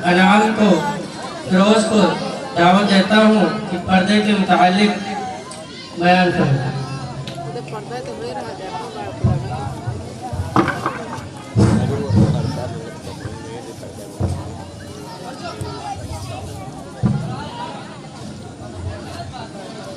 अनाम को फिरोज को दावत देता हूँ कि पर्दे के मुतालिक बयान करें।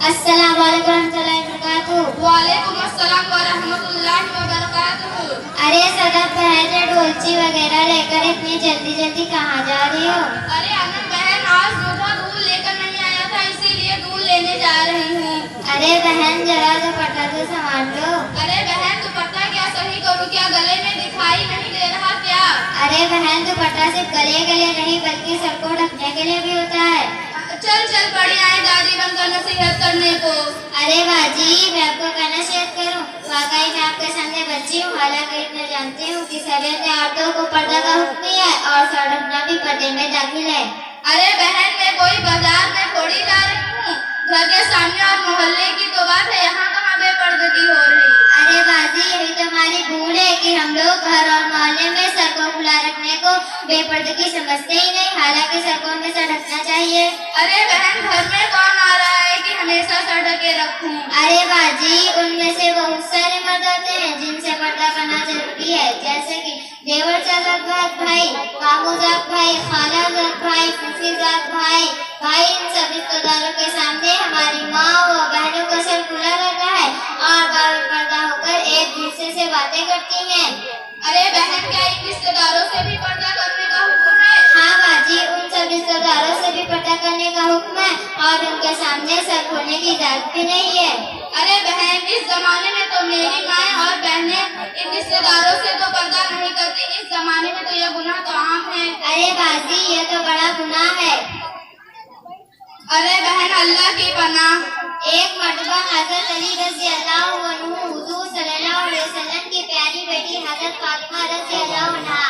अस्सलाम वालेकुम रहमतुल्लाहि व बरकातुहू। वालेकुम अस्सलाम व रहमतुल्लाहि व बरकातुहू। अरे सदफ बहन ढोलची वगैरह लेकर इतनी जल्दी जल्दी कहाँ जा रही हो? अरे अनंत बहन, आज दूल्हा दूध लेकर नहीं आया था, इसीलिए दूध लेने जा रही हूँ। अरे बहन जरा दुपट्टा तो संभाल लो। अरे बहन, दुपट्टा क्या सही करूँ? क्या गले में दिखाई नहीं दे रहा क्या? अरे बहन दुपट्टा सिर्फ गले के लिए नहीं बल्कि सर को ढकने के लिए भी होता है। चल चल पड़ी आए दादी बनकर नसीहत करने को। अरे बाजी, मैं आपको क्या नसीहत करूं? वाकई मैं आपके सामने बच्ची हूँ, हालांकि इतना जानती हूँ कि शरीयत में औरतों को पर्दा का हुक्म है और सर ढकना भी पर्दे में दाखिल है। अरे बहन, मैं कोई बाजार में थोड़ी जा रही हूँ, घर के सामने और मोहल्ले की तो बात है, यहाँ कहाँ बेपर्दगी हो रही। अरे बाजी, यही तो हमारी भूल है कि हम लोग घर और मोहल्ले में सर को खुला रखने को बेपर्दगी समझते ही नहीं, हालांकि सर को हमेशा ढकना चाहिए। अरे बहन, घर में कौन आ रहा है कि हमेशा सर ढके रखूं? अरे बाजी, उनमें से बहुत सारे मर्द होते हैं जिनसे पर्दा करना जरूरी है, जैसे कि देवर जात भाई, मामू जात भाई, खाला जात भाई, फूफी जात भाई। भाई, इन सब रिश्तेदारों के सामने हमारी माँ व बहनों का सर खुला रहता है और पर्दा होकर एक दूसरे से बातें करती हैं। अरे बहन, क्या इन रिश्तेदारों से भी पर्दा करने का हुक्म है? हाँ बाजी, उन सब रिश्तेदारों से भी पर्दा करने का हुक्म है और उनके सामने सर खोलने की इजाजत भी नहीं है। अरे बहन, इस जमाने में तो मेरी माँ और बहनें इन रिश्तेदारों से तो पर्दा नहीं करती, इस जमाने में तो यह गुनाह तो आम है। अरे बाजी, ये तो बड़ा गुनाह है। अरे बहन, अल्लाह की पनाह। एक मर्तबा हजरत अली रज़ी अल्लाह अन्हु हुजूर सल्लल्लाहु अलैहि वसल्लम की प्यारी बेटी हजरत फातिमा रज़ी अल्लाह अन्हा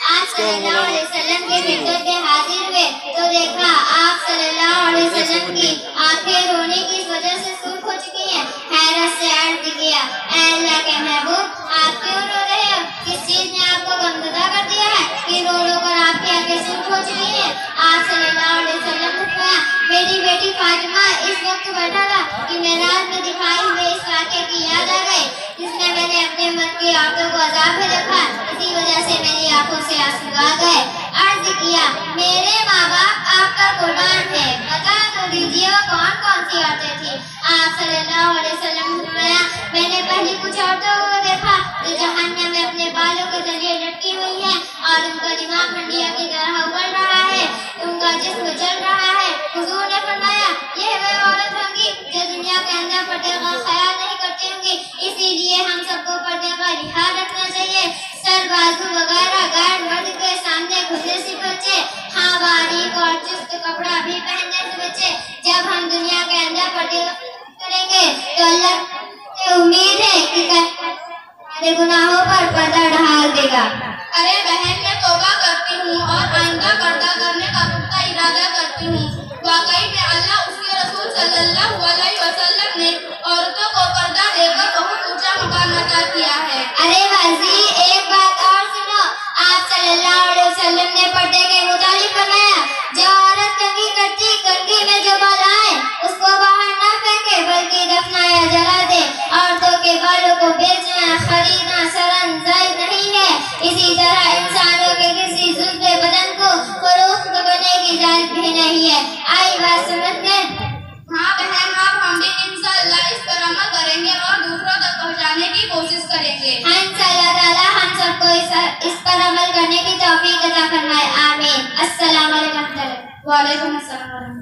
आप सल्लल्लाहु अलैहि वसल्लम के खिदमत में हाजिर हुए तो देखा आप सल्लल्लाहु अलैहि वसल्लम की आंखें रोने की वजह से सुर्ख हो चुकी हैं। हैरत से अर्ज किया, ऐ अल्लाह के महबूब, आप क्यों रो रहे हो? किस चीज ने आपको गमज़दा कर दिया है कि रो रो कर आपकी आंखें सुर्ख हो चुकी हैं? आप सल्लल्लाहु अलैहि वसल्लम ने फरमाया, मेरी बेटी फातिमा इस वक्त बैठा था कि मेराज में दिखाई हुए इस वाक़े की याद आ गई जिसमें मैंने अपने मन की औरतों को अज़ाब में देखा, इसी वजह से मेरी आंखों से आंसू आ गए। अर्ज किया, मेरे माँ बाप आप पर कुर्बान है, बता तो दीजिए वो कौन कौन सी औरतें थी? आप सल्लल्लाहु अलैहि वसल्लम ने फरमाया, मैंने पहले कुछ औरतों को देखा जो जहन्नम में अपने बालों के जरिए लटकी हुई है और उनका दिमाग हंडिया की तरह उबल रहा है, उनका जिस्म जल रहा है। हुजूर ने फरमाया, यह वे औरत होंगी जो दुनिया के अंदर पर्दे का ख्याल नहीं करती होंगी, इसीलिए हम सबको पर्दे का लिहाज रखना चाहिए। सर, बाजू वगैरह गैर मर्द के सामने घुसने से बचे, हाँ बारीक और चुस्त कपड़ा भी पहनने से बचे। जब हम दुनिया के अंदर पर्दे करेंगे तो अल्लाह से उम्मीद है कि हमारे गुनाहों पर पर्दा ढाल देगा। अरे बहन, मैं तौबा करती हूँ और आइंदा पर्दा करने का पुख्ता इरादा करती हूँ। वाकई में अल्लाह उसके रसूल सल्लल्लाहु अलैहि वसल्लम ने औरतों को पर्दा देकर बहुत ऊंचा मुकाम अता किया है। अरे बाजी, एक बात और सुनो, आप सल्लल्लाहु अलैहि वसल्लम ने पर्दे के मुतालिक फरमाया, जो औरत कंघी करती कंघी में जो बाल आए उसको बाहर ना फेंके बल्कि दफना या जला दे। औरतों के बालों को बेचना खरीदना शरम जायज नहीं है, इसी तरह इंसानों के किसी जुज़्व बदन को फरोख्त करने की इजाजत भी नहीं है। आई बात समझ में? हाँ बहन, अब हम भी इंशाअल्लाह इस पर अमल करेंगे और दूसरों तक पहुँचाने की कोशिश करेंगे। हाँ, इंशाअल्लाह ताला हम सबको इस पर अमल करने की तौफीक अता फरमाए। आमीन। अस्सलाम वालेकुम। वालेकुम अस्सलाम।